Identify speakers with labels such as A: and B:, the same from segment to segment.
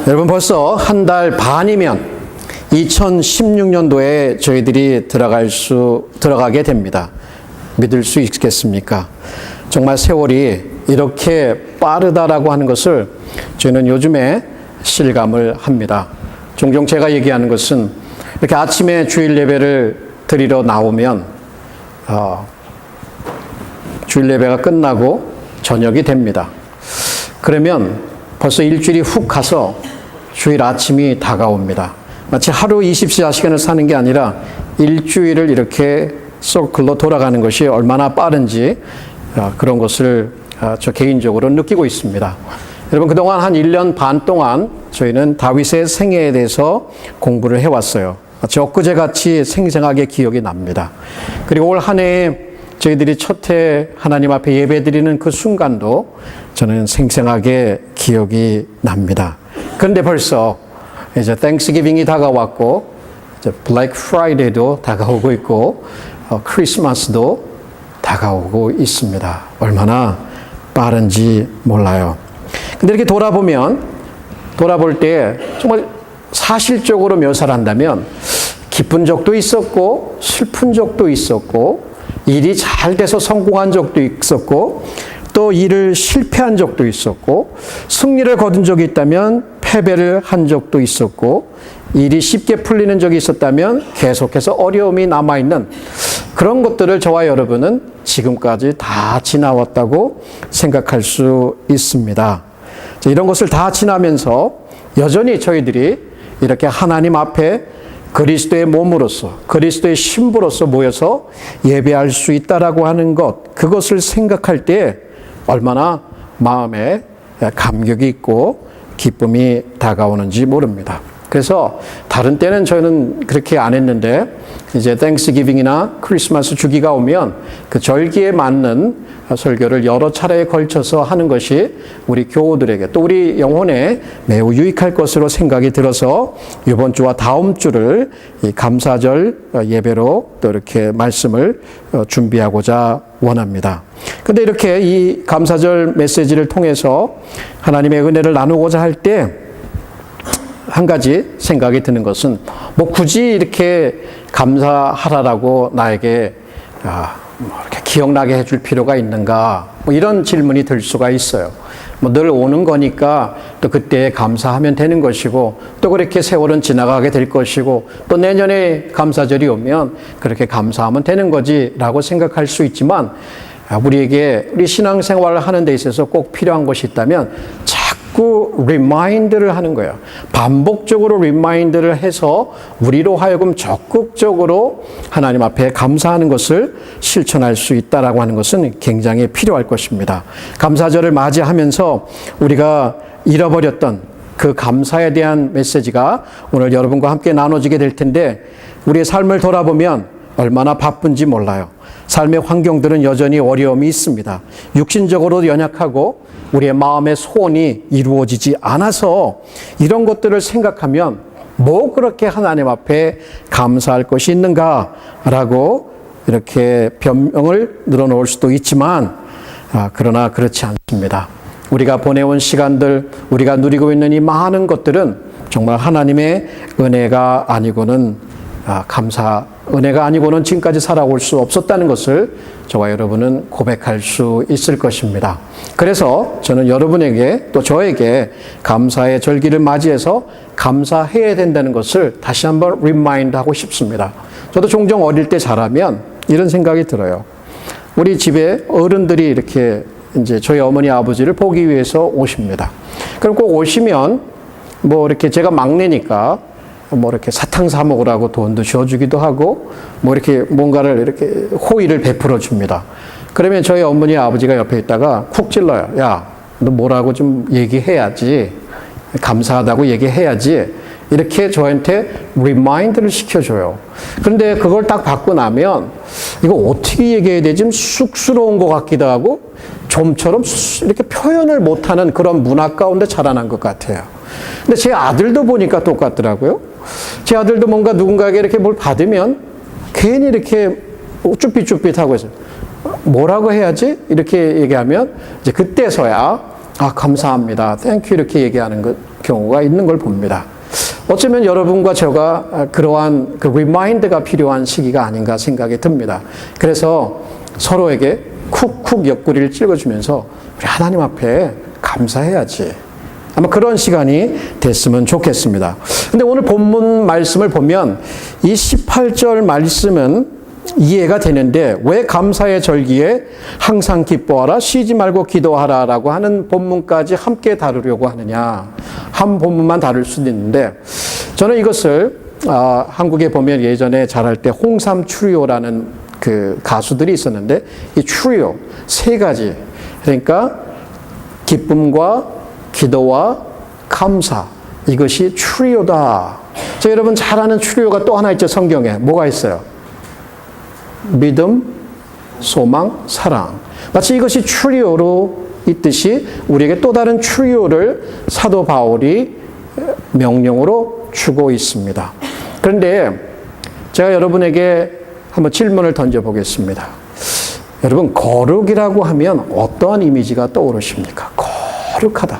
A: 여러분 벌써 한 달 반이면 2016년도에 저희들이 들어가게 됩니다. 믿을 수 있겠습니까? 정말 세월이 이렇게 빠르다라고 하는 것을 저희는 요즘에 실감을 합니다. 종종 제가 얘기하는 것은 이렇게 아침에 주일 예배를 드리러 나오면 주일 예배가 끝나고 저녁이 됩니다. 그러면 벌써 일주일이 훅 가서 주일 아침이 다가옵니다. 마치 하루 24시간을 사는 게 아니라 일주일을 이렇게 서클로 돌아가는 것이 얼마나 빠른지 그런 것을 저 개인적으로 느끼고 있습니다. 여러분 그동안 한 1년 반 동안 저희는 다윗의 생애에 대해서 공부를 해왔어요. 마치 엊그제같이 생생하게 기억이 납니다. 그리고 올 한 해에 저희들이 첫 해 하나님 앞에 예배드리는 그 순간도 저는 생생하게 기억이 납니다. 그런데 벌써 이제 땡스기빙이 다가왔고 이제 블랙 프라이데이도 다가오고 있고 크리스마스도 다가오고 있습니다. 얼마나 빠른지 몰라요. 근데 이렇게 돌아볼 때 정말 사실적으로 묘사를 한다면 기쁜 적도 있었고 슬픈 적도 있었고 일이 잘 돼서 성공한 적도 있었고 또 일을 실패한 적도 있었고 승리를 거둔 적이 있다면 패배를 한 적도 있었고 일이 쉽게 풀리는 적이 있었다면 계속해서 어려움이 남아있는 그런 것들을 저와 여러분은 지금까지 다 지나왔다고 생각할 수 있습니다. 이런 것을 다 지나면서 여전히 저희들이 이렇게 하나님 앞에 그리스도의 몸으로서 그리스도의 신부로서 모여서 예배할 수 있다라고 하는 것, 그것을 생각할 때 얼마나 마음에 감격이 있고 기쁨이 다가오는지 모릅니다. 그래서 다른 때는 저는 그렇게 안 했는데 이제 땡스기빙이나 크리스마스 주기가 오면 그 절기에 맞는 설교를 여러 차례에 걸쳐서 하는 것이 우리 교우들에게 또 우리 영혼에 매우 유익할 것으로 생각이 들어서 이번 주와 다음 주를 이 감사절 예배로 또 이렇게 말씀을 준비하고자 원합니다. 근데 이렇게 이 감사절 메시지를 통해서 하나님의 은혜를 나누고자 할 때 한 가지 생각이 드는 것은 뭐 굳이 이렇게 감사하라라고 나에게 이렇게 기억나게 해줄 필요가 있는가? 뭐 이런 질문이 들 수가 있어요. 뭐 늘 오는 거니까 또 그때 감사하면 되는 것이고 또 그렇게 세월은 지나가게 될 것이고 또 내년에 감사절이 오면 그렇게 감사하면 되는 거지라고 생각할 수 있지만 우리에게 우리 신앙생활을 하는 데 있어서 꼭 필요한 것이 있다면 자꾸 리마인드를 하는 거예요. 반복적으로 리마인드를 해서 우리로 하여금 적극적으로 하나님 앞에 감사하는 것을 실천할 수 있다라고 하는 것은 굉장히 필요할 것입니다. 감사절을 맞이하면서 우리가 잃어버렸던 그 감사에 대한 메시지가 오늘 여러분과 함께 나눠지게 될 텐데 우리의 삶을 돌아보면 얼마나 바쁜지 몰라요. 삶의 환경들은 여전히 어려움이 있습니다. 육신적으로도 연약하고 우리의 마음의 소원이 이루어지지 않아서 이런 것들을 생각하면 뭐 그렇게 하나님 앞에 감사할 것이 있는가라고 이렇게 변명을 늘어놓을 수도 있지만 그러나 그렇지 않습니다. 우리가 보내온 시간들, 우리가 누리고 있는 이 많은 것들은 정말 하나님의 은혜가 아니고는 은혜가 아니고는 지금까지 살아올 수 없었다는 것을 저와 여러분은 고백할 수 있을 것입니다. 그래서 저는 여러분에게 또 저에게 감사의 절기를 맞이해서 감사해야 된다는 것을 다시 한번 리마인드 하고 싶습니다. 저도 종종 어릴 때 자라면 이런 생각이 들어요. 우리 집에 어른들이 이렇게 이제 저희 어머니 아버지를 보기 위해서 오십니다. 그럼 꼭 오시면 뭐 이렇게 제가 막내니까 뭐 이렇게 사탕 사 먹으라고 돈도 줘주기도 하고 뭐 이렇게 뭔가를 이렇게 호의를 베풀어 줍니다. 그러면 저희 어머니 아버지가 옆에 있다가 쿡 찔러요. 야, 너 뭐라고 좀 얘기해야지. 감사하다고 얘기해야지. 이렇게 저한테 리마인드를 시켜줘요. 그런데 그걸 딱 받고 나면 이거 어떻게 얘기해야 되지? 좀 쑥스러운 것 같기도 하고 좀처럼 이렇게 표현을 못하는 그런 문화 가운데 자라난 것 같아요. 근데 제 아들도 보니까 똑같더라고요. 제 아들도 뭔가 누군가에게 이렇게 뭘 받으면 괜히 이렇게 쭈삣쭈삣하고 있어요. 뭐라고 해야지? 이렇게 얘기하면 이제 그때서야 감사합니다. 땡큐 이렇게 얘기하는 것 경우가 있는 걸 봅니다. 어쩌면 여러분과 제가 그러한 그 리마인드가 필요한 시기가 아닌가 생각이 듭니다. 그래서 서로에게 쿡쿡 옆구리를 찔러주면서 우리 하나님 앞에 감사해야지. 아마 그런 시간이 됐으면 좋겠습니다. 근데 오늘 본문 말씀을 보면 이 18절 말씀은 이해가 되는데 왜 감사의 절기에 항상 기뻐하라 쉬지 말고 기도하라라고 하는 본문까지 함께 다루려고 하느냐. 한 본문만 다룰 수도 있는데 저는 이것을 한국에 보면 예전에 잘할 때 홍삼 추리오라는 그 가수들이 있었는데 이 추리오 세 가지 그러니까 기쁨과 기도와 감사 이것이 추리오다. 자, 여러분 잘 아는 추리오가 또 하나 있죠. 성경에 뭐가 있어요? 믿음, 소망, 사랑. 마치 이것이 추리오로 있듯이 우리에게 또 다른 추리오를 사도 바울이 명령으로 주고 있습니다. 그런데 제가 여러분에게 한번 질문을 던져보겠습니다. 여러분 거룩이라고 하면 어떠한 이미지가 떠오르십니까? 거룩하다.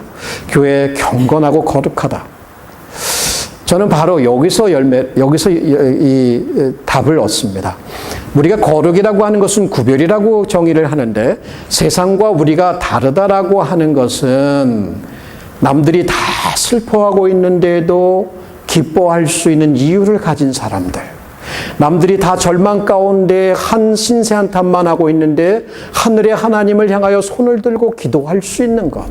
A: 교회 경건하고 거룩하다. 저는 바로 여기서 이 답을 얻습니다. 우리가 거룩이라고 하는 것은 구별이라고 정의를 하는데 세상과 우리가 다르다라고 하는 것은 남들이 다 슬퍼하고 있는데도 기뻐할 수 있는 이유를 가진 사람들. 남들이 다 절망 가운데 한 신세 한탄만 하고 있는데 하늘의 하나님을 향하여 손을 들고 기도할 수 있는 것.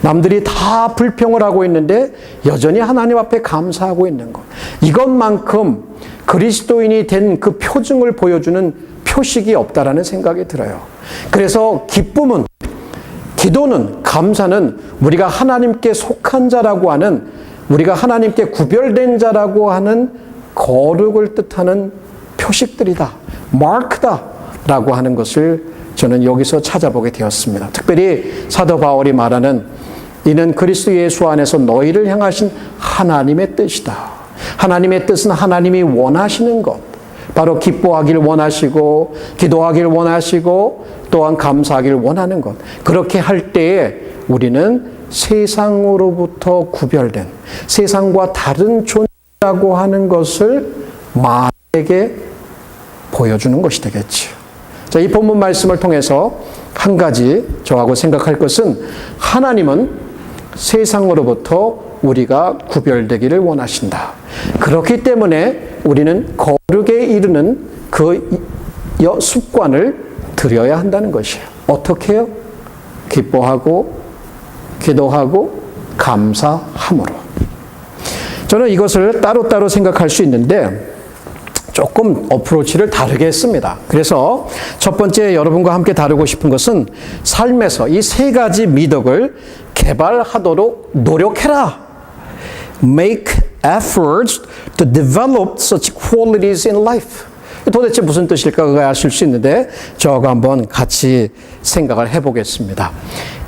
A: 남들이 다 불평을 하고 있는데 여전히 하나님 앞에 감사하고 있는 것. 이것만큼 그리스도인이 된 그 표징을 보여주는 표식이 없다라는 생각이 들어요. 그래서 기쁨은, 기도는, 감사는 우리가 하나님께 속한 자라고 하는, 우리가 하나님께 구별된 자라고 하는 거룩을 뜻하는 표식들이다. 마크다. 라고 하는 것을 저는 여기서 찾아보게 되었습니다. 특별히 사도 바울이 말하는 이는 그리스도 예수 안에서 너희를 향하신 하나님의 뜻이다. 하나님의 뜻은 하나님이 원하시는 것. 바로 기뻐하길 원하시고 기도하길 원하시고 또한 감사하길 원하는 것. 그렇게 할 때에 우리는 세상으로부터 구별된 세상과 다른 존재라고 하는 것을 만에게 보여주는 것이 되겠지요. 자, 이 본문 말씀을 통해서 한 가지 저하고 생각할 것은 하나님은 세상으로부터 우리가 구별되기를 원하신다. 그렇기 때문에 우리는 거룩에 이르는 그 습관을 들여야 한다는 것이에요. 어떻게 해요? 기뻐하고 기도하고 감사함으로. 저는 이것을 따로따로 생각할 수 있는데 조금 어프로치를 다르게 했습니다. 그래서 첫 번째 여러분과 함께 다루고 싶은 것은 삶에서 이 세 가지 미덕을 개발하도록 노력해라. Make efforts to develop such qualities in life. 도대체 무슨 뜻일까 아실 수 있는데 저하고 한번 같이 생각을 해보겠습니다.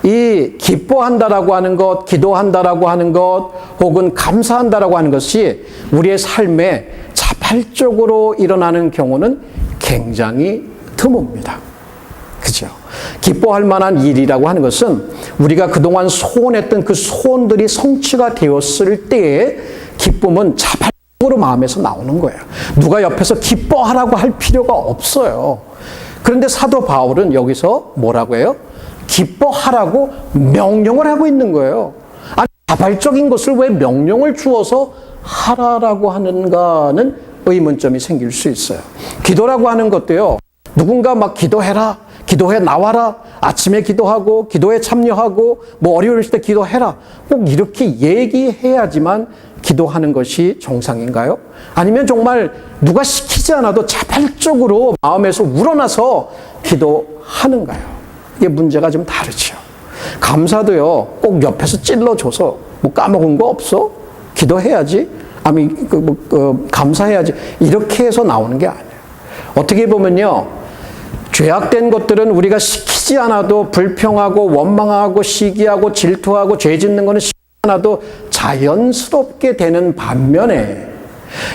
A: 이 기뻐한다라고 하는 것, 기도한다라고 하는 것, 혹은 감사한다라고 하는 것이 우리의 삶에 자발적으로 일어나는 경우는 굉장히 드뭅니다. 그죠? 기뻐할 만한 일이라고 하는 것은 우리가 그동안 소원했던 그 소원들이 성취가 되었을 때에 기쁨은 자발적으로 마음에서 나오는 거예요. 누가 옆에서 기뻐하라고 할 필요가 없어요. 그런데 사도 바울은 여기서 뭐라고 해요? 기뻐하라고 명령을 하고 있는 거예요. 아니, 자발적인 것을 왜 명령을 주어서 하라라고 하는가는 의문점이 생길 수 있어요. 기도라고 하는 것도요, 누군가 막 기도해라, 기도해 나와라, 아침에 기도하고, 기도에 참여하고, 뭐 어려울 때 기도해라. 꼭 이렇게 얘기해야지만 기도하는 것이 정상인가요? 아니면 정말 누가 시키지 않아도 자발적으로 마음에서 우러나서 기도하는가요? 이게 문제가 좀 다르죠. 감사도요, 꼭 옆에서 찔러줘서 뭐 까먹은 거 없어? 기도해야지. 아니, 감사해야지. 이렇게 해서 나오는 게 아니에요. 어떻게 보면요, 죄악된 것들은 우리가 시키지 않아도 불평하고 원망하고 시기하고 질투하고 죄 짓는 것은 시키지 않아도 자연스럽게 되는 반면에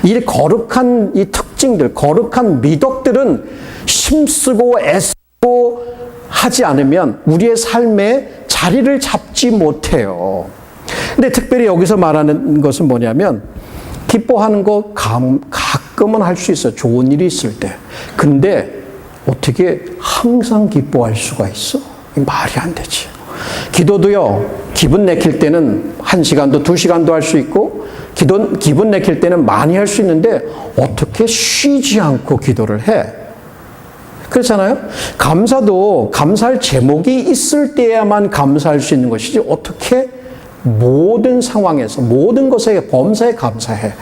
A: 이 거룩한 이 특징들, 거룩한 미덕들은 힘쓰고 애쓰고 하지 않으면 우리의 삶에 자리를 잡지 못해요. 근데 특별히 여기서 말하는 것은 뭐냐면 기뻐하는 거 가끔은 할 수 있어요. 좋은 일이 있을 때. 근데 어떻게 항상 기뻐할 수가 있어? 말이 안 되지. 기도도요, 기분 내킬 때는 1시간도 2시간도 할 수 있고, 기분 내킬 때는 많이 할 수 있는데, 어떻게 쉬지 않고 기도를 해? 그렇잖아요? 감사도 감사할 제목이 있을 때야만 감사할 수 있는 것이지, 어떻게 모든 상황에서, 모든 것에 범사에 감사해?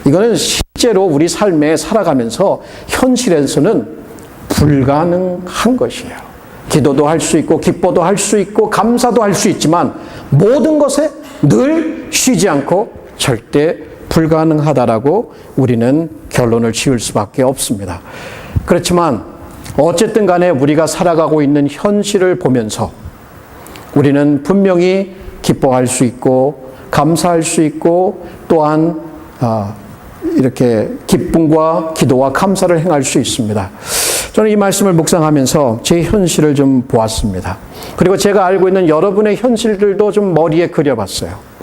A: 이거는 실제로 우리 삶에 살아가면서 현실에서는 불가능한 것이에요. 기도도 할 수 있고 기뻐도 할 수 있고 감사도 할 수 있지만 모든 것에 늘 쉬지 않고 절대 불가능하다라고 우리는 결론을 지을 수밖에 없습니다. 그렇지만 어쨌든 간에 우리가 살아가고 있는 현실을 보면서 우리는 분명히 기뻐할 수 있고 감사할 수 있고 또한 이렇게 기쁨과 기도와 감사를 행할 수 있습니다. 저는 이 말씀을 묵상하면서 제 현실을 좀 보았습니다. 그리고 제가 알고 있는 여러분의 현실들도 좀 머리에 그려봤어요.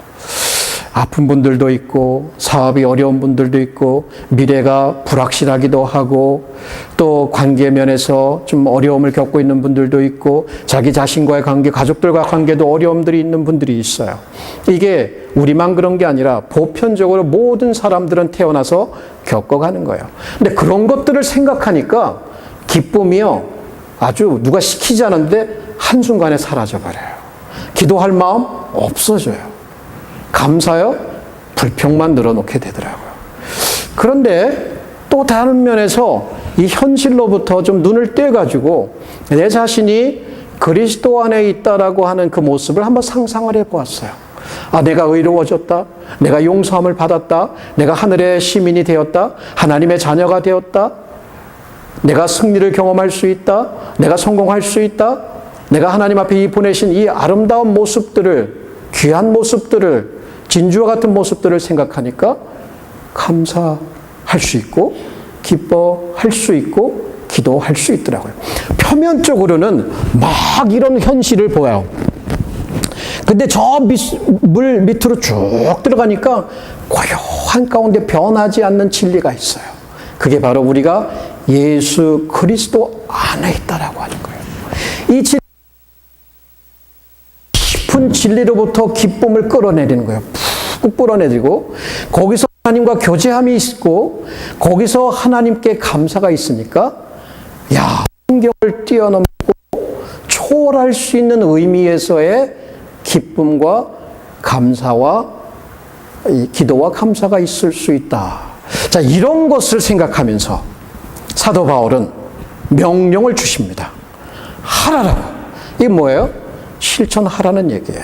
A: 아픈 분들도 있고 사업이 어려운 분들도 있고 미래가 불확실하기도 하고 또 관계 면에서 좀 어려움을 겪고 있는 분들도 있고 자기 자신과의 관계, 가족들과 관계도 어려움들이 있는 분들이 있어요. 이게 우리만 그런 게 아니라 보편적으로 모든 사람들은 태어나서 겪어가는 거예요. 근데 그런 것들을 생각하니까 기쁨이요, 아주 누가 시키지 않았는데 한순간에 사라져버려요. 기도할 마음 없어져요. 감사요, 불평만 늘어놓게 되더라고요. 그런데 또 다른 면에서 이 현실로부터 좀 눈을 떼가지고 내 자신이 그리스도 안에 있다라고 하는 그 모습을 한번 상상을 해보았어요. 내가 의로워졌다. 내가 용서함을 받았다. 내가 하늘의 시민이 되었다. 하나님의 자녀가 되었다. 내가 승리를 경험할 수 있다. 내가 성공할 수 있다. 내가 하나님 앞에 보내신 이 아름다운 모습들을, 귀한 모습들을, 진주와 같은 모습들을 생각하니까 감사할 수 있고 기뻐할 수 있고 기도할 수 있더라고요. 표면적으로는 막 이런 현실을 보여요. 근데 저 물 밑으로 쭉 들어가니까 고요한 가운데 변하지 않는 진리가 있어요. 그게 바로 우리가 예수 그리스도 안에 있다라고 하는 거예요. 이 깊은 진리로부터 기쁨을 끌어내리는 거예요. 푹 끌어내리고 거기서 하나님과 교제함이 있고 거기서 하나님께 감사가 있으니까 환경을 뛰어넘고 초월할 수 있는 의미에서의 기쁨과 감사와 기도와 감사가 있을 수 있다. 자, 이런 것을 생각하면서 사도 바울은 명령을 주십니다. 하라라고. 이게 뭐예요? 실천하라는 얘기예요.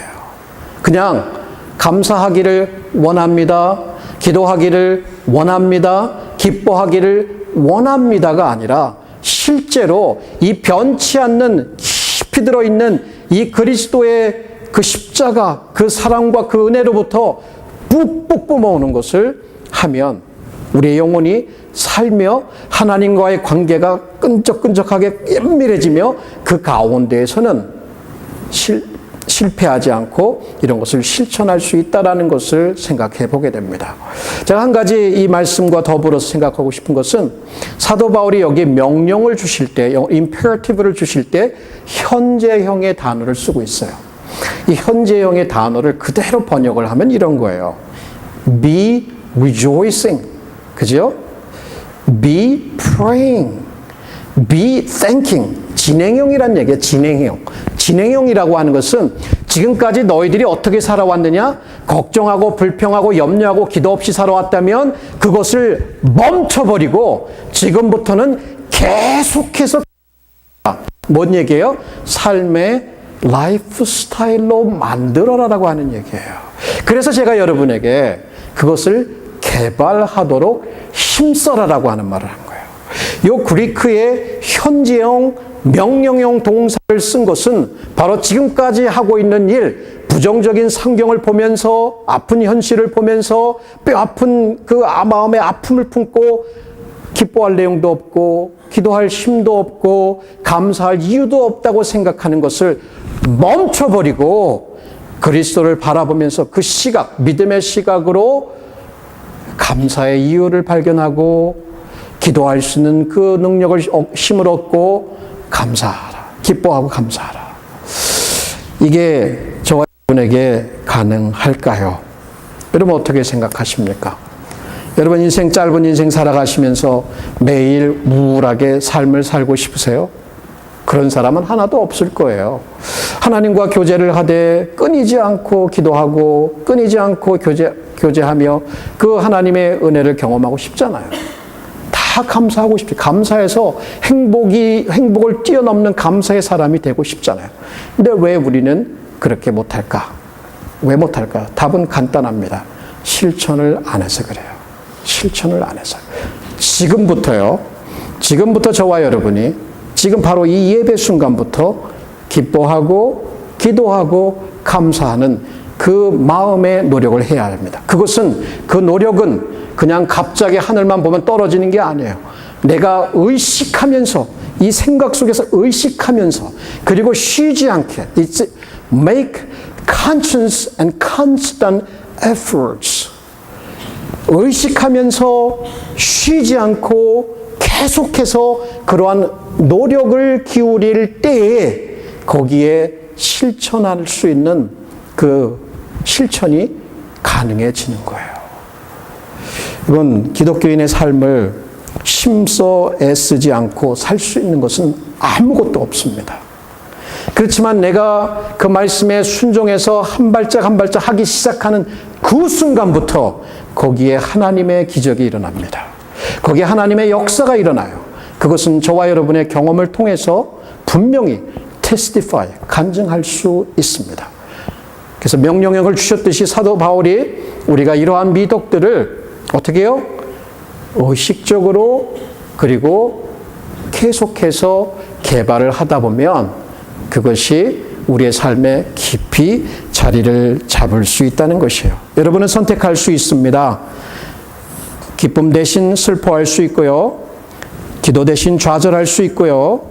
A: 그냥 감사하기를 원합니다. 기도하기를 원합니다. 기뻐하기를 원합니다가 아니라 실제로 이 변치 않는 깊이 들어있는 이 그리스도의 그 십자가, 그 사랑과 그 은혜로부터 뿍뿍 뿜어오는 것을 하면 우리의 영혼이 살며 하나님과의 관계가 끈적끈적하게 은밀해지며 그 가운데에서는 실패하지 않고 이런 것을 실천할 수 있다는 것을 생각해 보게 됩니다. 제가 한 가지 이 말씀과 더불어서 생각하고 싶은 것은 사도 바울이 여기 명령을 주실 때, imperative를 주실 때 현재형의 단어를 쓰고 있어요. 이 현재형의 단어를 그대로 번역을 하면 이런 거예요. Be rejoicing. 그죠? Be praying. Be thanking. 진행형이란 얘기예요. 진행형. 진행형이라고 하는 것은 지금까지 너희들이 어떻게 살아왔느냐? 걱정하고 불평하고 염려하고 기도 없이 살아왔다면 그것을 멈춰버리고 지금부터는 계속해서 뭔 얘기예요? 삶의 라이프 스타일로 만들어라라고 하는 얘기예요. 그래서 제가 여러분에게 그것을 개발하도록 힘써라라고 하는 말을 한 거예요. 이 그리크의 현재형, 명령형 동사를 쓴 것은 바로 지금까지 하고 있는 일, 부정적인 상경을 보면서 아픈 현실을 보면서 뼈 아픈 그 마음의 아픔을 품고 기뻐할 내용도 없고 기도할 힘도 없고 감사할 이유도 없다고 생각하는 것을 멈춰버리고 그리스도를 바라보면서 그 시각, 믿음의 시각으로 감사의 이유를 발견하고 기도할 수 있는 그 능력을, 힘을 얻고 감사하라. 기뻐하고 감사하라. 이게 저와 여러분에게 가능할까요? 여러분 어떻게 생각하십니까? 여러분 인생 짧은 인생 살아가시면서 매일 우울하게 삶을 살고 싶으세요? 그런 사람은 하나도 없을 거예요. 하나님과 교제를 하되 끊이지 않고 기도하고 끊이지 않고 교제하며 그 하나님의 은혜를 경험하고 싶잖아요. 다 감사하고 싶죠. 감사해서 행복을 뛰어넘는 감사의 사람이 되고 싶잖아요. 근데 왜 우리는 그렇게 못할까? 왜 못할까? 답은 간단합니다. 실천을 안 해서 그래요. 실천을 안 해서. 지금부터 저와 여러분이 지금 바로 이 예배 순간부터 기뻐하고 기도하고 감사하는 그 마음의 노력을 해야 합니다. 그 노력은 그냥 갑자기 하늘만 보면 떨어지는 게 아니에요. 내가 의식하면서, 이 생각 속에서 의식하면서, 그리고 쉬지 않게, it's make conscious and constant efforts. 의식하면서 쉬지 않고 계속해서 그러한 노력을 기울일 때에 거기에 실천할 수 있는 그 실천이 가능해지는 거예요. 이건 기독교인의 삶을 힘써 애쓰지 않고 살 수 있는 것은 아무것도 없습니다. 그렇지만 내가 그 말씀에 순종해서 한 발짝 한 발짝 하기 시작하는 그 순간부터 거기에 하나님의 기적이 일어납니다. 거기에 하나님의 역사가 일어나요. 그것은 저와 여러분의 경험을 통해서 분명히 testify, 간증할 수 있습니다. 그래서 명령을 주셨듯이 사도 바울이 우리가 이러한 미덕들을 어떻게 해요? 의식적으로 그리고 계속해서 개발을 하다 보면 그것이 우리의 삶에 깊이 자리를 잡을 수 있다는 것이에요. 여러분은 선택할 수 있습니다. 기쁨 대신 슬퍼할 수 있고요. 기도 대신 좌절할 수 있고요.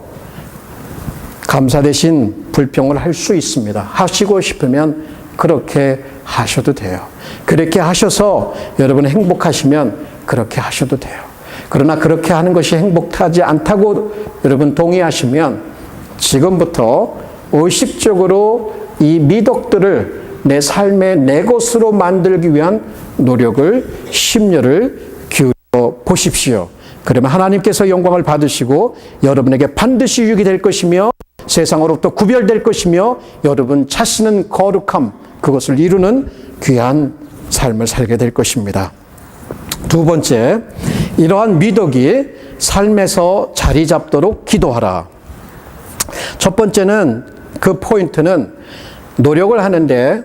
A: 감사 대신 불평을 할 수 있습니다. 하시고 싶으면 그렇게 하셔도 돼요. 그렇게 하셔서 여러분 행복하시면 그렇게 하셔도 돼요. 그러나 그렇게 하는 것이 행복하지 않다고 여러분 동의하시면 지금부터 의식적으로 이 미덕들을 내 삶의 내 것으로 만들기 위한 노력을, 심려를 기울여 보십시오. 그러면 하나님께서 영광을 받으시고 여러분에게 반드시 유익이 될 것이며 세상으로부터 구별될 것이며 여러분 자신은 거룩함, 그것을 이루는 귀한 삶을 살게 될 것입니다. 두 번째, 이러한 미덕이 삶에서 자리 잡도록 기도하라. 첫 번째는 그 포인트는 노력을 하는데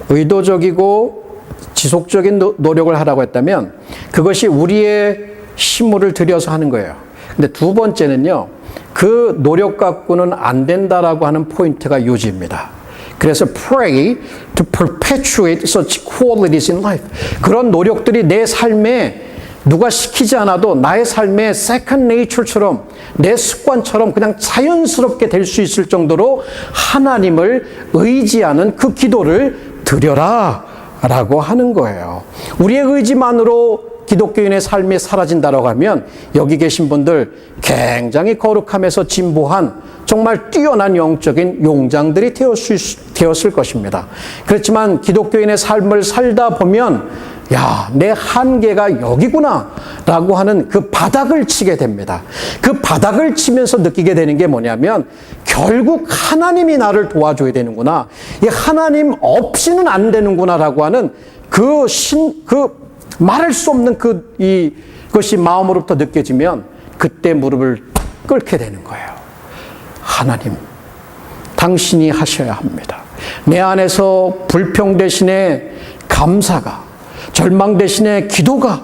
A: 의도적이고 지속적인 노력을 하라고 했다면 그것이 우리의 힘을 들여서 하는 거예요. 근데 두 번째는요, 그 노력 갖고는 안 된다라고 하는 포인트가 요지입니다. 그래서 pray to perpetuate such qualities in life. 그런 노력들이 내 삶에 누가 시키지 않아도 나의 삶의 second nature처럼 내 습관처럼 그냥 자연스럽게 될 수 있을 정도로 하나님을 의지하는 그 기도를 드려라 라고 하는 거예요. 우리의 의지만으로 기독교인의 삶이 사라진다라고 하면 여기 계신 분들 굉장히 거룩함에서 진보한 정말 뛰어난 영적인 용장들이 되었을 것입니다. 그렇지만 기독교인의 삶을 살다 보면 야, 내 한계가 여기구나 라고 하는 그 바닥을 치게 됩니다. 그 바닥을 치면서 느끼게 되는 게 뭐냐면 결국 하나님이 나를 도와줘야 되는구나. 이 하나님 없이는 안 되는구나 라고 하는 그 말할 수 없는 그것이 마음으로부터 느껴지면 그때 무릎을 꿇게 되는 거예요. 하나님, 당신이 하셔야 합니다. 내 안에서 불평 대신에 감사가, 절망 대신에 기도가,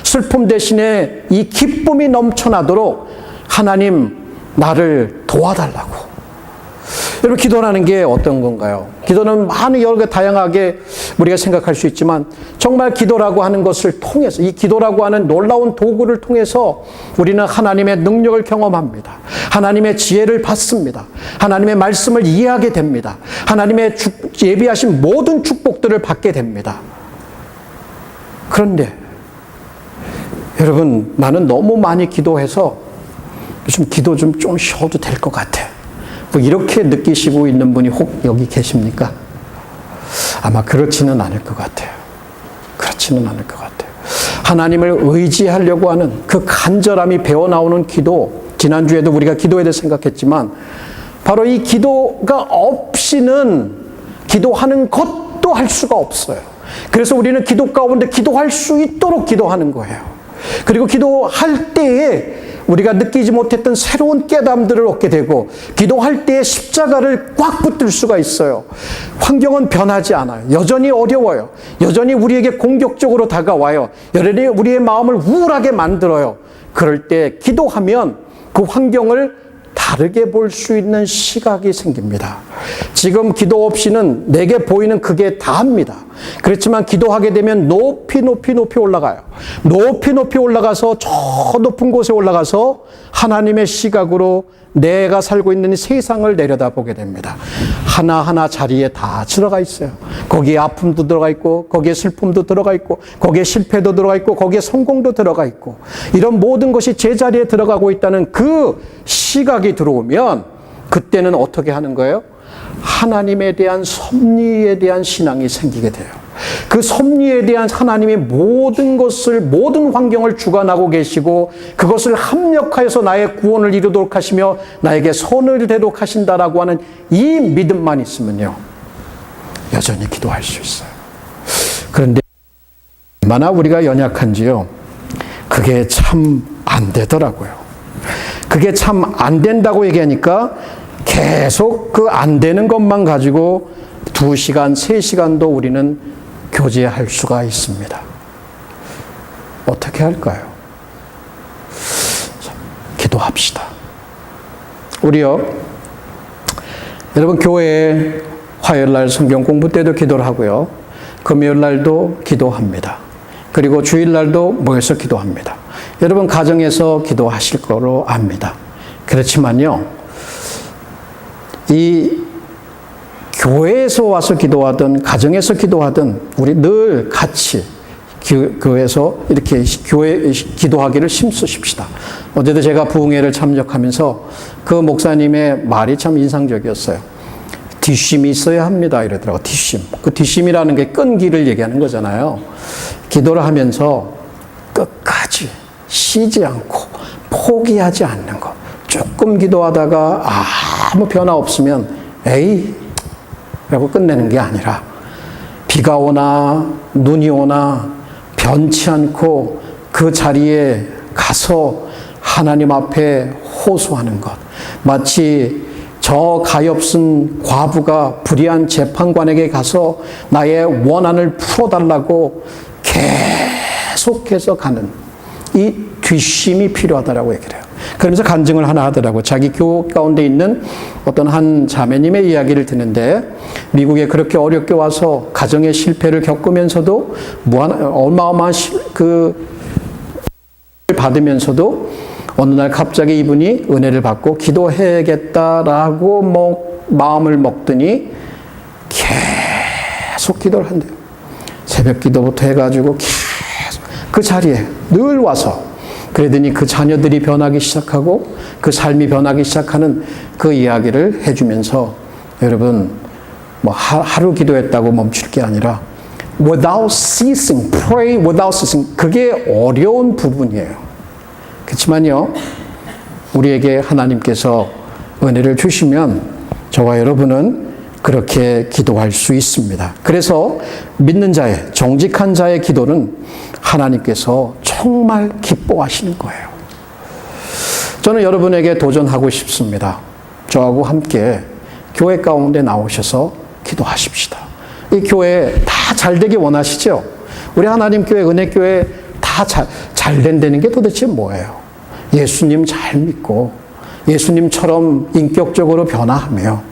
A: 슬픔 대신에 이 기쁨이 넘쳐나도록 하나님 나를 도와달라고. 여러분, 기도라는 게 어떤 건가요? 기도는 많은 여러 다양하게 우리가 생각할 수 있지만 정말 기도라고 하는 것을 통해서, 이 기도라고 하는 놀라운 도구를 통해서 우리는 하나님의 능력을 경험합니다. 하나님의 지혜를 받습니다. 하나님의 말씀을 이해하게 됩니다. 하나님의 예비하신 모든 축복들을 받게 됩니다. 그런데 여러분, 나는 너무 많이 기도해서 요즘 기도 좀 쉬어도 될 것 같아. 뭐 이렇게 느끼시고 있는 분이 혹 여기 계십니까? 아마 그렇지는 않을 것 같아요. 그렇지는 않을 것 같아요. 하나님을 의지하려고 하는 그 간절함이 배어나오는 기도, 지난주에도 우리가 기도에 대해 생각했지만 바로 이 기도가 없이는 기도하는 것도 할 수가 없어요. 그래서 우리는 기도 가운데 기도할 수 있도록 기도하는 거예요. 그리고 기도할 때에 우리가 느끼지 못했던 새로운 깨달음들을 얻게 되고, 기도할 때에 십자가를 꽉 붙들 수가 있어요. 환경은 변하지 않아요. 여전히 어려워요. 여전히 우리에게 공격적으로 다가와요. 여전히 우리의 마음을 우울하게 만들어요. 그럴 때 기도하면 그 환경을 다르게 볼 수 있는 시각이 생깁니다. 지금 기도 없이는 내게 보이는 그게 다합니다. 그렇지만 기도하게 되면 높이 올라가요. 높이 올라가서 저 높은 곳에 올라가서 하나님의 시각으로 내가 살고 있는 이 세상을 내려다보게 됩니다. 하나하나 자리에 다 들어가 있어요. 거기에 아픔도 들어가 있고, 거기에 슬픔도 들어가 있고, 거기에 실패도 들어가 있고, 거기에 성공도 들어가 있고, 이런 모든 것이 제자리에 들어가고 있다는 그 시각이 들어오면 그때는 어떻게 하는 거예요? 하나님에 대한 섭리에 대한 신앙이 생기게 돼요. 그 섭리에 대한 하나님이 모든 것을, 모든 환경을 주관하고 계시고 그것을 합력하여서 나의 구원을 이루도록 하시며 나에게 선을 되도록 하신다라고 하는 이 믿음만 있으면요, 여전히 기도할 수 있어요. 그런데 얼마나 우리가 연약한지요, 그게 참 안 되더라고요. 그게 참 안 된다고 얘기하니까 계속 그 안 되는 것만 가지고 2시간, 3시간도 우리는 교제할 수가 있습니다. 어떻게 할까요? 기도합시다. 우리요, 여러분, 교회에 화요일날 성경 공부 때도 기도를 하고요, 금요일날도 기도합니다. 그리고 주일날도 모여서 기도합니다. 여러분 가정에서 기도하실 거로 압니다. 그렇지만요, 이 교회에서 와서 기도하든 가정에서 기도하든 우리 늘 같이 교회에서 이렇게 교회 기도하기를 힘쓰십시다. 어제도 제가 부흥회를 참석하면서 그 목사님의 말이 참 인상적이었어요. 뒷심이 있어야 합니다, 이러더라고요. 뒷심. 그 뒷심이라는 게 끈기를 얘기하는 거잖아요. 기도를 하면서 끝까지 쉬지 않고 포기하지 않는 것. 조금 기도하다가 아무 변화 없으면 에이 라고 끝내는 게 아니라, 비가 오나 눈이 오나 변치 않고 그 자리에 가서 하나님 앞에 호소하는 것. 마치 저 가엾은 과부가 불의한 재판관에게 가서 나의 원한을 풀어달라고 계속해서 가는 이 뒷심이 필요하다라고 얘기를 해요. 그러면서 간증을 하나 하더라고요. 자기 교회 가운데 있는 어떤 한 자매님의 이야기를 듣는데, 미국에 그렇게 어렵게 와서 가정의 실패를 겪으면서도 어마어마한 받으면서도 어느 날 갑자기 이분이 은혜를 받고 기도해야겠다라고 마음을 먹더니 계속 기도를 한대요. 새벽 기도부터 해가지고 계속 그 자리에 늘 와서, 그러더니 그 자녀들이 변하기 시작하고 그 삶이 변하기 시작하는 그 이야기를 해주면서, 여러분, 뭐 하루 기도했다고 멈출 게 아니라 without ceasing, pray without ceasing, 그게 어려운 부분이에요. 그렇지만요, 우리에게 하나님께서 은혜를 주시면 저와 여러분은 그렇게 기도할 수 있습니다. 그래서 믿는 자의, 정직한 자의 기도는 하나님께서 정말 기뻐하시는 거예요. 저는 여러분에게 도전하고 싶습니다. 저하고 함께 교회 가운데 나오셔서 기도하십시다. 이 교회 다 잘되기 원하시죠? 우리 하나님 교회, 은혜교회 다 잘 된다는 게 도대체 뭐예요? 예수님 잘 믿고 예수님처럼 인격적으로 변화하며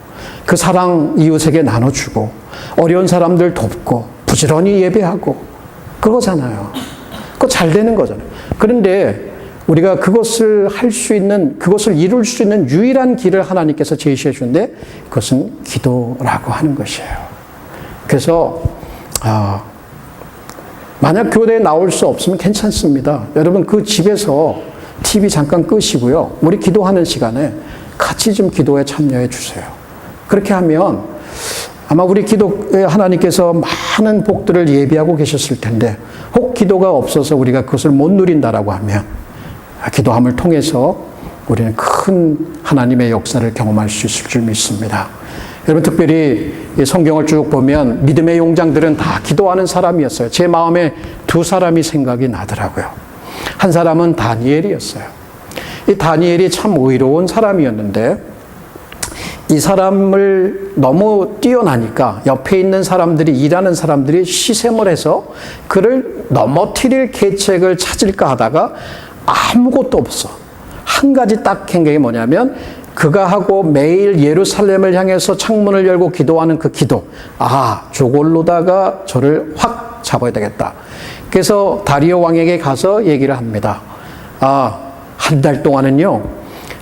A: 그 사랑 이웃에게 나눠주고 어려운 사람들 돕고 부지런히 예배하고 그거잖아요. 그거 잘 되는 거잖아요. 그런데 우리가 그것을 할 수 있는, 그것을 이룰 수 있는 유일한 길을 하나님께서 제시해 주는데 그것은 기도라고 하는 것이에요. 그래서 만약 교회에 나올 수 없으면 괜찮습니다. 여러분 그 집에서 TV 잠깐 끄시고요. 우리 기도하는 시간에 같이 좀 기도에 참여해 주세요. 그렇게 하면 아마 우리 기도에 하나님께서 많은 복들을 예비하고 계셨을 텐데 혹 기도가 없어서 우리가 그것을 못 누린다라고 하면 기도함을 통해서 우리는 큰 하나님의 역사를 경험할 수 있을 줄 믿습니다. 여러분 특별히 성경을 쭉 보면 믿음의 용장들은 다 기도하는 사람이었어요. 제 마음에 두 사람이 생각이 나더라고요. 한 사람은 다니엘이었어요. 이 다니엘이 참 의로운 사람이었는데 이 사람을 너무 뛰어나니까 옆에 있는 사람들이, 일하는 사람들이 시샘을 해서 그를 넘어뜨릴 계책을 찾을까 하다가 아무것도 없어. 한 가지 딱 한 게 뭐냐면 그가 하고 매일 예루살렘을 향해서 창문을 열고 기도하는 그 기도. 저걸로다가 저를 확 잡아야 되겠다. 그래서 다리오 왕에게 가서 얘기를 합니다. 한 달 동안은요,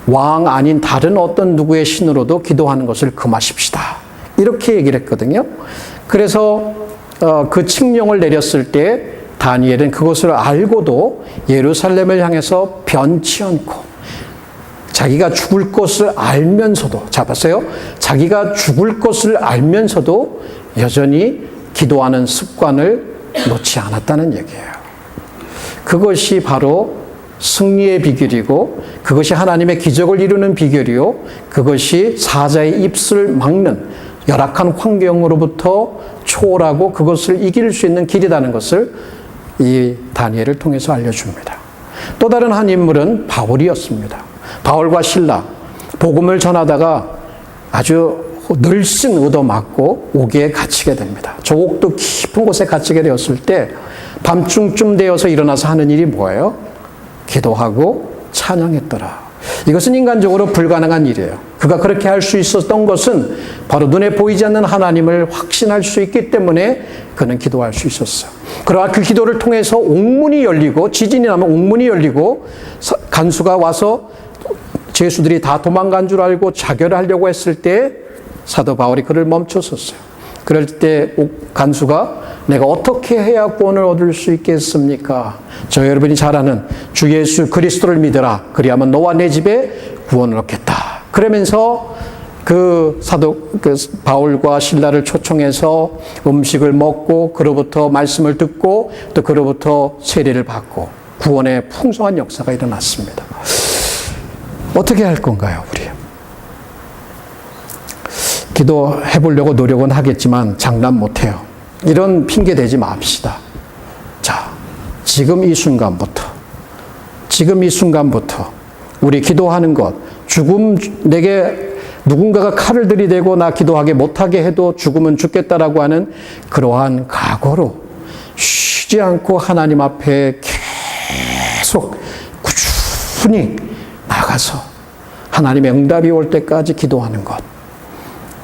A: 왕 아닌 다른 어떤 누구의 신으로도 기도하는 것을 금하십시다. 이렇게 얘기를 했거든요. 그래서 그 칙령을 내렸을 때 다니엘은 그것을 알고도 예루살렘을 향해서 변치 않고 자기가 죽을 것을 알면서도, 봤어요? 자기가 죽을 것을 알면서도 여전히 기도하는 습관을 놓지 않았다는 얘기예요. 그것이 바로 승리의 비결이고 그것이 하나님의 기적을 이루는 비결이요. 그것이 사자의 입술을 막는 열악한 환경으로부터 초월하고 그것을 이길 수 있는 길이라는 것을 이 다니엘을 통해서 알려줍니다. 또 다른 한 인물은 바울이었습니다. 바울과 실라, 복음을 전하다가 아주 늘씬 얻어맞고 옥에 갇히게 됩니다. 조옥도 깊은 곳에 갇히게 되었을 때 밤중쯤 되어서 일어나서 하는 일이 뭐예요? 기도하고 찬양했더라. 이것은 인간적으로 불가능한 일이에요. 그가 그렇게 할 수 있었던 것은 바로 눈에 보이지 않는 하나님을 확신할 수 있기 때문에 그는 기도할 수 있었어요. 그러나 그 기도를 통해서 옥문이 열리고, 지진이 나면 옥문이 열리고 간수가 와서 죄수들이 다 도망간 줄 알고 자결을 하려고 했을 때 사도 바울이 그를 멈췄었어요. 그럴 때 간수가 내가 어떻게 해야 구원을 얻을 수 있겠습니까? 저 여러분이 잘 아는 주 예수 그리스도를 믿어라. 그리하면 너와 내 집에 구원을 얻겠다. 그러면서 그 바울과 실라를 초청해서 음식을 먹고 그로부터 말씀을 듣고 또 그로부터 세례를 받고 구원의 풍성한 역사가 일어났습니다. 어떻게 할 건가요, 우리? 기도해 보려고 노력은 하겠지만 장담 못 해요. 이런 핑계 대지 맙시다. 자, 지금 이 순간부터 우리 기도하는 것, 내게 누군가가 칼을 들이대고 나 기도하게 못하게 해도 죽으면 죽겠다라고 하는 그러한 각오로 쉬지 않고 하나님 앞에 계속 꾸준히 나가서 하나님의 응답이 올 때까지 기도하는 것.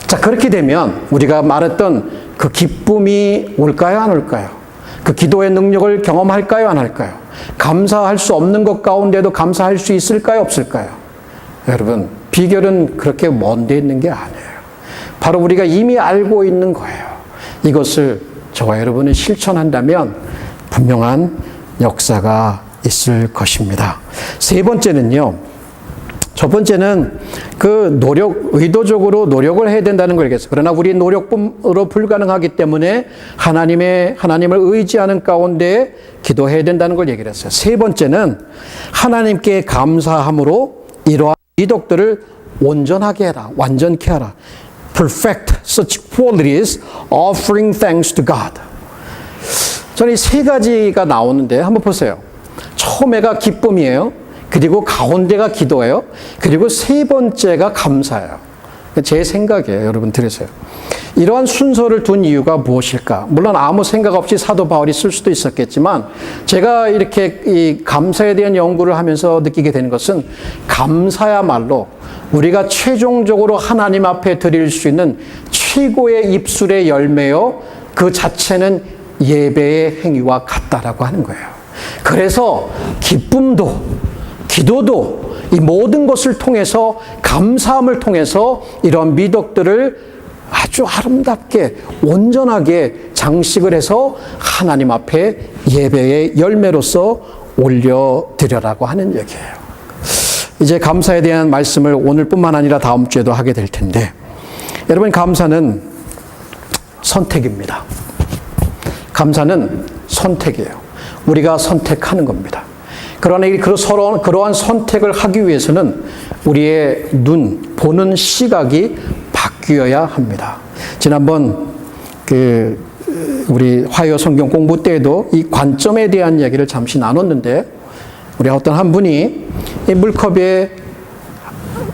A: 자, 그렇게 되면 우리가 말했던 그 기쁨이 올까요, 안 올까요? 그 기도의 능력을 경험할까요, 안 할까요? 감사할 수 없는 것 가운데도 감사할 수 있을까요, 없을까요? 여러분, 비결은 그렇게 먼 데 있는 게 아니에요. 바로 우리가 이미 알고 있는 거예요. 이것을 저와 여러분이 실천한다면 분명한 역사가 있을 것입니다. 세 번째는요. 첫 번째는 의도적으로 노력을 해야 된다는 걸 얘기했어요. 그러나 우리 노력으로 불가능하기 때문에 하나님을 의지하는 가운데 기도해야 된다는 걸 얘기를 했어요. 세 번째는 하나님께 감사함으로 이러한 미덕들을 온전하게 해라. 완전케 하라. Perfect such qualities, offering thanks to God. 저는 이 세 가지가 나오는데 한번 보세요. 처음에가 기쁨이에요. 그리고 가운데가 기도예요. 그리고 세 번째가 감사예요. 제 생각이에요. 여러분 들으세요. 이러한 순서를 둔 이유가 무엇일까? 물론 아무 생각 없이 사도 바울이 쓸 수도 있었겠지만 제가 이렇게 이 감사에 대한 연구를 하면서 느끼게 되는 것은 감사야말로 우리가 최종적으로 하나님 앞에 드릴 수 있는 최고의 입술의 열매요. 그 자체는 예배의 행위와 같다라고 하는 거예요. 그래서 기쁨도 기도도 이 모든 것을 통해서 감사함을 통해서 이러한 미덕들을 아주 아름답게 온전하게 장식을 해서 하나님 앞에 예배의 열매로서 올려드려라고 하는 얘기예요. 이제 감사에 대한 말씀을 오늘뿐만 아니라 다음 주에도 하게 될 텐데, 여러분, 감사는 선택입니다. 감사는 선택이에요. 우리가 선택하는 겁니다. 그러나 그러한 선택을 하기 위해서는 우리의 보는 시각이 바뀌어야 합니다. 지난번 우리 화요 성경 공부 때에도 이 관점에 대한 이야기를 잠시 나눴는데, 우리 어떤 한 분이 이 물컵에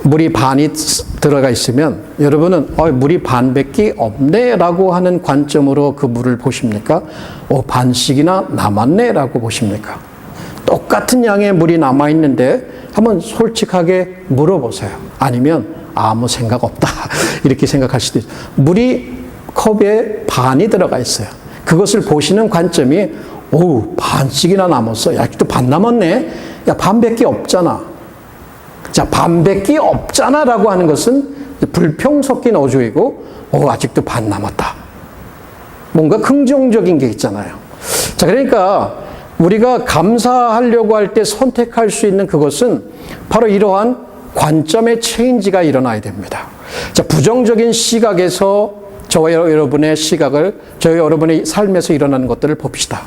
A: 물이 반이 들어가 있으면 여러분은 물이 반밖에 없네 라고 하는 관점으로 그 물을 보십니까? 반씩이나 남았네 라고 보십니까? 똑같은 양의 물이 남아있는데 한번 솔직하게 물어보세요. 아니면 아무 생각 없다 이렇게 생각할 수도 있어요. 물이 컵에 반이 들어가 있어요. 그것을 보시는 관점이 반씩이나 남았어. 야, 아직도 반 남았네. 야, 반밖에 없잖아. 자, 반밖에 없잖아 라고 하는 것은 불평 섞인 어조이고, 아직도 반 남았다. 뭔가 긍정적인 게 있잖아요. 자, 그러니까 우리가 감사하려고 할 때 선택할 수 있는 그것은 바로 이러한 관점의 체인지가 일어나야 됩니다. 자, 부정적인 시각에서 저와 여러분의 시각을, 저와 여러분의 삶에서 일어나는 것들을 봅시다.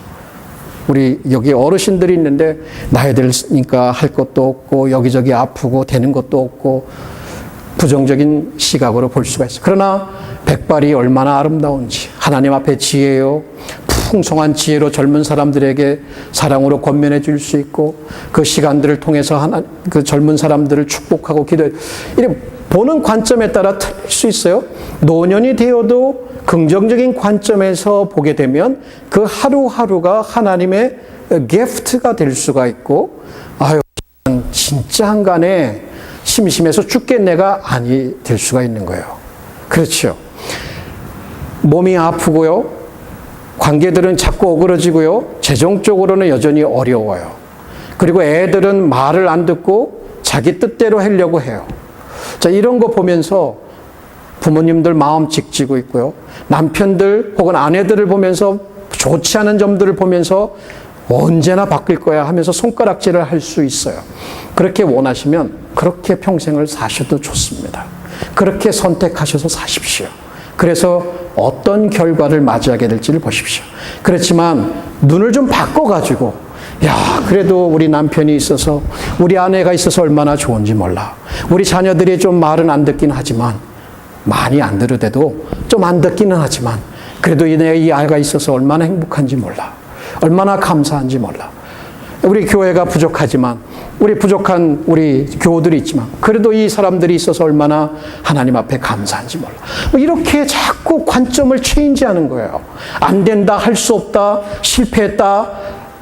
A: 우리 여기 어르신들이 있는데 나이 들으니까 할 것도 없고 여기저기 아프고 되는 것도 없고 부정적인 시각으로 볼 수가 있어요. 그러나 백발이 얼마나 아름다운지, 하나님 앞에 지혜요, 풍성한 지혜로 젊은 사람들에게 사랑으로 권면해 줄 수 있고, 그 시간들을 통해서 그 젊은 사람들을 축복하고 기도해. 이렇게 보는 관점에 따라 틀릴 수 있어요. 노년이 되어도 긍정적인 관점에서 보게 되면 그 하루하루가 하나님의 기프트가 될 수가 있고, 진짜 한간에 심심해서 죽겠네가 아니 될 수가 있는 거예요. 그렇죠. 몸이 아프고요, 관계들은 자꾸 어그러지고요, 재정적으로는 여전히 어려워요. 그리고 애들은 말을 안 듣고 자기 뜻대로 하려고 해요. 자, 이런 거 보면서 부모님들 마음 직지고 있고요, 남편들 혹은 아내들을 보면서 좋지 않은 점들을 보면서 언제나 바뀔 거야 하면서 손가락질을 할 수 있어요. 그렇게 원하시면 그렇게 평생을 사셔도 좋습니다. 그렇게 선택하셔서 사십시오. 그래서 어떤 결과를 맞이하게 될지를 보십시오. 그렇지만 눈을 좀 바꿔가지고, 그래도 우리 남편이 있어서, 우리 아내가 있어서 얼마나 좋은지 몰라. 우리 자녀들이 좀 말은 안 듣긴 하지만, 많이 안 들으대도 좀 안 듣기는 하지만, 그래도 이 아이가 있어서 얼마나 행복한지 몰라. 얼마나 감사한지 몰라. 우리 교회가 부족하지만, 우리 부족한 우리 교우들이 있지만, 그래도 이 사람들이 있어서 얼마나 하나님 앞에 감사한지 몰라. 이렇게 자꾸 관점을 체인지하는 거예요. 안 된다, 할 수 없다, 실패했다,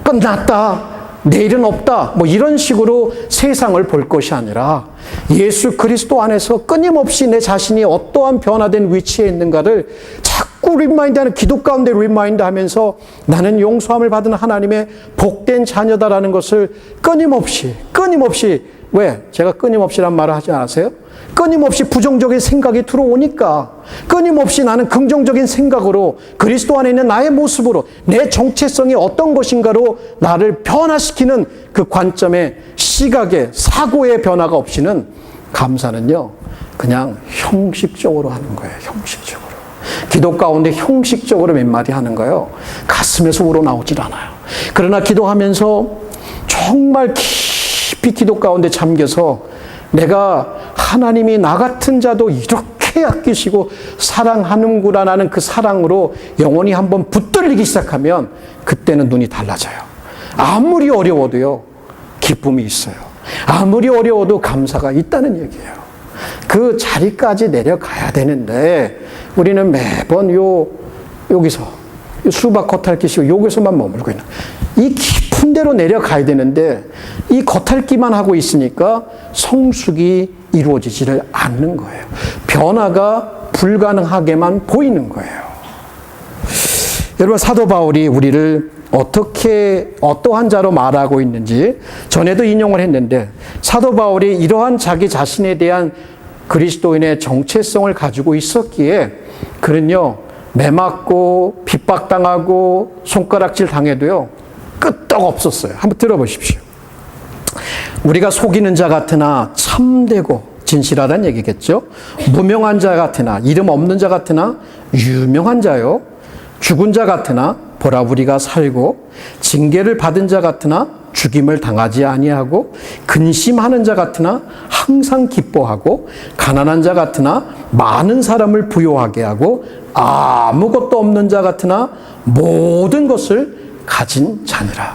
A: 끝났다, 내일은 없다, 이런 식으로 세상을 볼 것이 아니라 예수 그리스도 안에서 끊임없이 내 자신이 어떠한 변화된 위치에 있는가를 자꾸 리마인드하는, 기도 가운데 리마인드 하면서 나는 용서함을 받은 하나님의 복된 자녀다라는 것을 끊임없이, 왜? 제가 끊임없이란 말을 하지 않았어요? 끊임없이 부정적인 생각이 들어오니까, 끊임없이 나는 긍정적인 생각으로 그리스도 안에 있는 나의 모습으로 내 정체성이 어떤 것인가로 나를 변화시키는 그 관점의 시각의 사고의 변화가 없이는 감사는요, 그냥 형식적으로 하는 거예요. 형식적으로. 기도 가운데 형식적으로 몇 마디 하는 거예요. 가슴에서 우러나오질 않아요. 그러나 기도하면서 정말 깊이 기도 가운데 잠겨서 내가 하나님이 나 같은 자도 이렇게 아끼시고 사랑하는구나, 나는 그 사랑으로 영혼이 한번 붙들리기 시작하면 그때는 눈이 달라져요. 아무리 어려워도요, 기쁨이 있어요. 아무리 어려워도 감사가 있다는 얘기예요. 그 자리까지 내려가야 되는데 우리는 매번 여기서 수박 겉핥기 씌고 여기서만 머물고 있는, 이 깊은 데로 내려가야 되는데 이 겉핥기만 하고 있으니까 성숙이 이루어지지를 않는 거예요. 변화가 불가능하게만 보이는 거예요. 여러분, 사도 바울이 우리를 어떠한 자로 말하고 있는지 전에도 인용을 했는데, 사도 바울이 이러한 자기 자신에 대한 그리스도인의 정체성을 가지고 있었기에 그는요, 매맞고 핍박당하고 손가락질 당해도요, 끄떡 없었어요. 한번 들어보십시오. 우리가 속이는 자 같으나 참되고 진실하다는 얘기겠죠. 무명한 자 같으나, 이름 없는 자 같으나 유명한 자요. 죽은 자 같으나 보라 우리가 살고, 징계를 받은 자 같으나 죽임을 당하지 아니하고, 근심하는 자 같으나 항상 기뻐하고, 가난한 자 같으나 많은 사람을 부요하게 하고, 아무것도 없는 자 같으나 모든 것을 가진 자니라.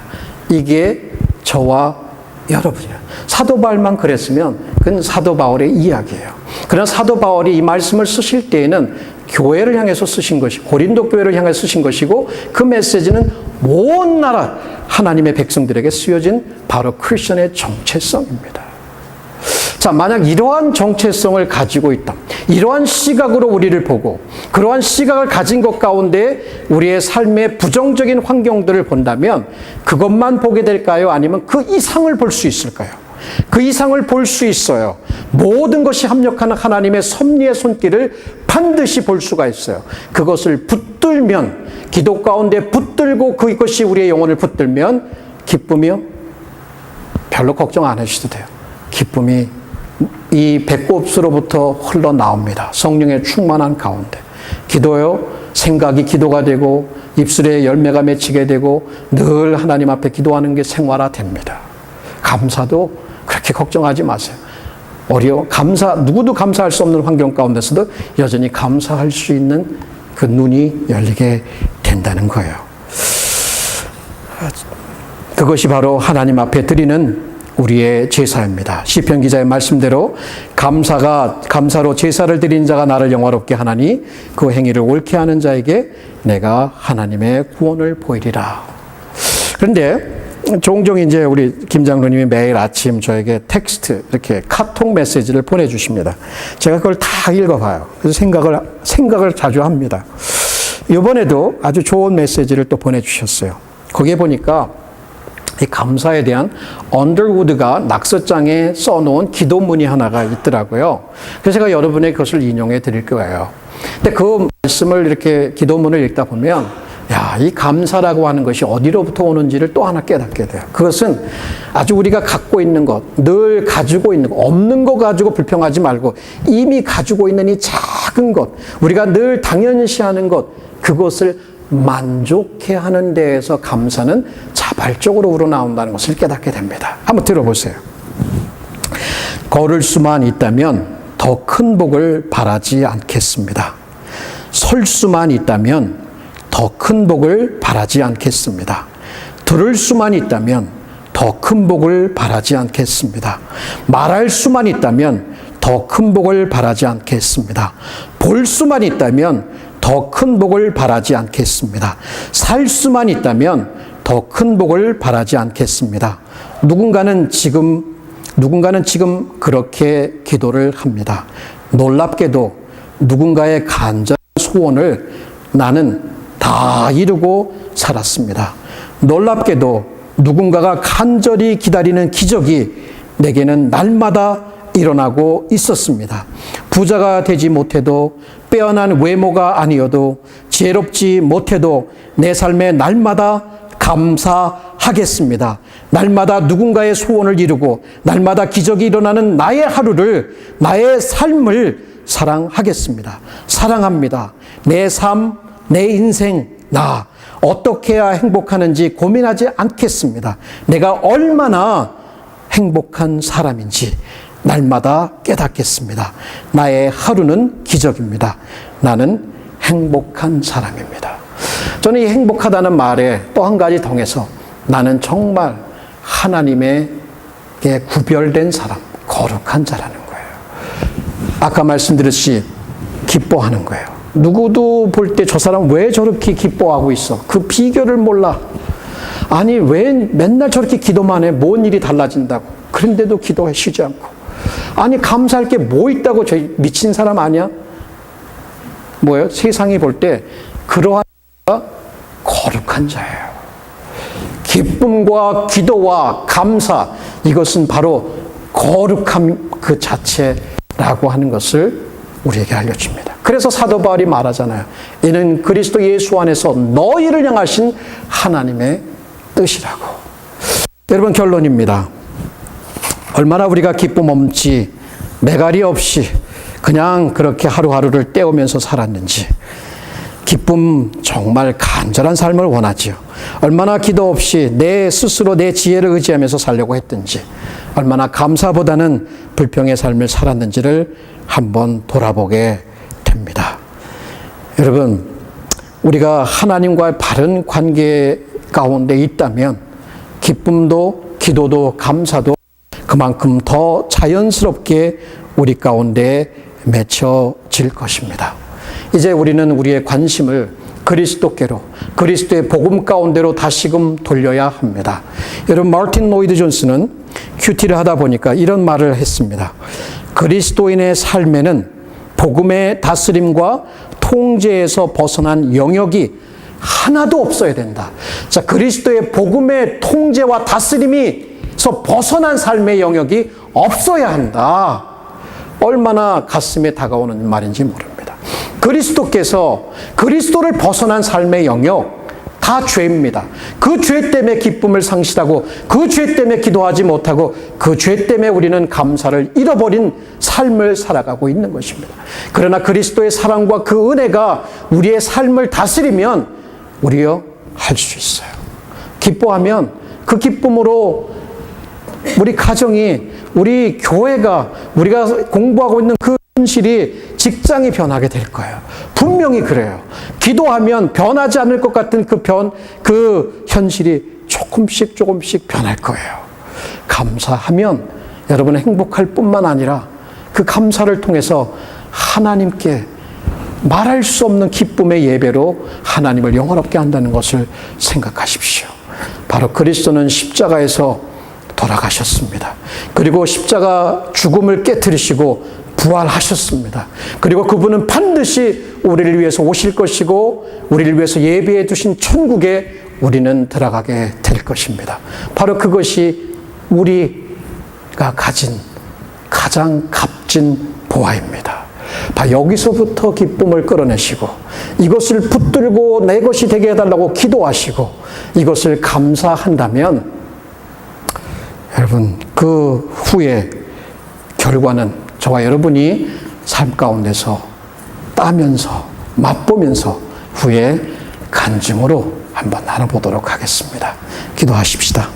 A: 이게 저와 여러분이에요. 사도 바울만 그랬으면 그건 사도 바울의 이야기예요. 그러나 사도 바울이 이 말씀을 쓰실 때에는 교회를 향해서 쓰신 것이, 고린도 교회를 향해서 쓰신 것이고, 그 메시지는 온 나라 하나님의 백성들에게 쓰여진 바로 크리스천의 정체성입니다. 자, 만약 이러한 정체성을 가지고 있다, 이러한 시각으로 우리를 보고 그러한 시각을 가진 것 가운데 우리의 삶의 부정적인 환경들을 본다면 그것만 보게 될까요? 아니면 그 이상을 볼 수 있을까요? 그 이상을 볼 수 있어요. 모든 것이 합력하는 하나님의 섭리의 손길을 반드시 볼 수가 있어요. 그것을 붙들면, 기도 가운데 붙들고 그것이 우리의 영혼을 붙들면 기쁨이요? 별로 걱정 안 하셔도 돼요. 기쁨이 이 배꼽수로부터 흘러나옵니다. 성령의 충만한 가운데. 기도요, 생각이 기도가 되고 입술에 열매가 맺히게 되고 늘 하나님 앞에 기도하는 게 생활화됩니다. 감사도 그렇게 걱정하지 마세요. 누구도 감사할 수 없는 환경 가운데서도 여전히 감사할 수 있는 그 눈이 열리게 된다는 거예요. 그것이 바로 하나님 앞에 드리는 우리의 제사입니다. 시편 기자의 말씀대로 감사로 제사를 드린 자가 나를 영화롭게 하나니 그 행위를 옳게 하는 자에게 내가 하나님의 구원을 보이리라. 그런데 종종 이제 우리 김 장로님이 매일 아침 저에게 텍스트, 이렇게 카톡 메시지를 보내주십니다. 제가 그걸 다 읽어봐요. 그래서 생각을 자주 합니다. 이번에도 아주 좋은 메시지를 또 보내주셨어요. 거기에 보니까 이 감사에 대한 언더우드가 낙서장에 써놓은 기도문이 하나가 있더라고요. 그래서 제가 여러분의 그것을 인용해 드릴 거예요. 근데 그 말씀을 이렇게 기도문을 읽다 보면, 야, 이 감사라고 하는 것이 어디로부터 오는지를 또 하나 깨닫게 돼요. 그것은 아주 우리가 갖고 있는 것, 늘 가지고 있는 것, 없는 거 가지고 불평하지 말고 이미 가지고 있는 이 작은 것, 우리가 늘 당연시하는 것, 그것을 만족해 하는 데에서 감사는 자발적으로 우러나온다는 것을 깨닫게 됩니다. 한번 들어보세요. 걸을 수만 있다면 더 큰 복을 바라지 않겠습니다. 설 수만 있다면 더 큰 복을 바라지 않겠습니다. 들을 수만 있다면 더 큰 복을 바라지 않겠습니다. 말할 수만 있다면 더 큰 복을 바라지 않겠습니다. 볼 수만 있다면 더 큰 복을 바라지 않겠습니다. 살 수만 있다면 더 큰 복을 바라지 않겠습니다. 누군가는 지금 그렇게 기도를 합니다. 놀랍게도 누군가의 간절한 소원을 나는 다 이루고 살았습니다. 놀랍게도 누군가가 간절히 기다리는 기적이 내게는 날마다 일어나고 있었습니다. 부자가 되지 못해도, 빼어난 외모가 아니어도, 지혜롭지 못해도 내 삶에 날마다 감사하겠습니다. 날마다 누군가의 소원을 이루고 날마다 기적이 일어나는 나의 하루를, 나의 삶을 사랑하겠습니다. 사랑합니다. 내 삶, 내 인생, 나 어떻게 해야 행복하는지 고민하지 않겠습니다. 내가 얼마나 행복한 사람인지 날마다 깨닫겠습니다. 나의 하루는 기적입니다. 나는 행복한 사람입니다. 저는 이 행복하다는 말에 또 한 가지 더해서 나는 정말 하나님에게 구별된 사람, 거룩한 자라는 거예요. 아까 말씀드렸듯이 기뻐하는 거예요. 누구도 볼 때 저 사람 왜 저렇게 기뻐하고 있어? 그 비결을 몰라. 아니, 왜 맨날 저렇게 기도만 해? 뭔 일이 달라진다고. 그런데도 기도해 쉬지 않고. 아니, 감사할 게 뭐 있다고 저 미친 사람 아니야? 뭐예요? 세상이 볼 때 그러한 자가 거룩한 자예요. 기쁨과 기도와 감사, 이것은 바로 거룩함 그 자체라고 하는 것을 우리에게 알려줍니다. 그래서 사도 바울이 말하잖아요. 이는 그리스도 예수 안에서 너희를 향하신 하나님의 뜻이라고. 여러분, 결론입니다. 얼마나 우리가 기쁨 없이 매갈이 없이 그냥 그렇게 하루하루를 때우면서 살았는지, 기쁨 정말 간절한 삶을 원하지요. 얼마나 기도 없이 내 스스로 내 지혜를 의지하면서 살려고 했든지, 얼마나 감사보다는 불평의 삶을 살았는지를 한번 돌아보게 됩니다. 여러분, 우리가 하나님과의 바른 관계 가운데 있다면 기쁨도 기도도 감사도 그만큼 더 자연스럽게 우리 가운데 맺혀질 것입니다. 이제 우리는 우리의 관심을 그리스도께로, 그리스도의 복음 가운데로 다시금 돌려야 합니다. 여러분, 마틴 로이드 존스는 큐티를 하다 보니까 이런 말을 했습니다. 그리스도인의 삶에는 복음의 다스림과 통제에서 벗어난 영역이 하나도 없어야 된다. 자, 그리스도의 복음의 통제와 다스림에서 벗어난 삶의 영역이 없어야 한다. 얼마나 가슴에 다가오는 말인지 모릅니다. 그리스도께서 그리스도를 벗어난 삶의 영역, 다 죄입니다. 그 죄 때문에 기쁨을 상실하고, 그 죄 때문에 기도하지 못하고, 그 죄 때문에 우리는 감사를 잃어버린 삶을 살아가고 있는 것입니다. 그러나 그리스도의 사랑과 그 은혜가 우리의 삶을 다스리면 우리요 할 수 있어요. 기뻐하면 그 기쁨으로 우리 가정이, 우리 교회가, 우리가 공부하고 있는 그 현실이, 직장이 변하게 될 거예요. 분명히 그래요. 기도하면 변하지 않을 것 같은 그 현실이 조금씩 변할 거예요. 감사하면 여러분은 행복할 뿐만 아니라 그 감사를 통해서 하나님께 말할 수 없는 기쁨의 예배로 하나님을 영화롭게 한다는 것을 생각하십시오. 바로 그리스도는 십자가에서 돌아가셨습니다. 그리고 십자가 죽음을 깨뜨리시고 부활하셨습니다. 그리고 그분은 반드시 우리를 위해서 오실 것이고, 우리를 위해서 예비해 두신 천국에 우리는 들어가게 될 것입니다. 바로 그것이 우리가 가진 가장 값진 보화입니다. 여기서부터 기쁨을 끌어내시고, 이것을 붙들고 내 것이 되게 해달라고 기도하시고, 이것을 감사한다면 여러분, 그 후에 결과는 저와 여러분이 삶 가운데서 따면서 맛보면서 후에 간증으로 한번 나눠보도록 하겠습니다. 기도하십시다.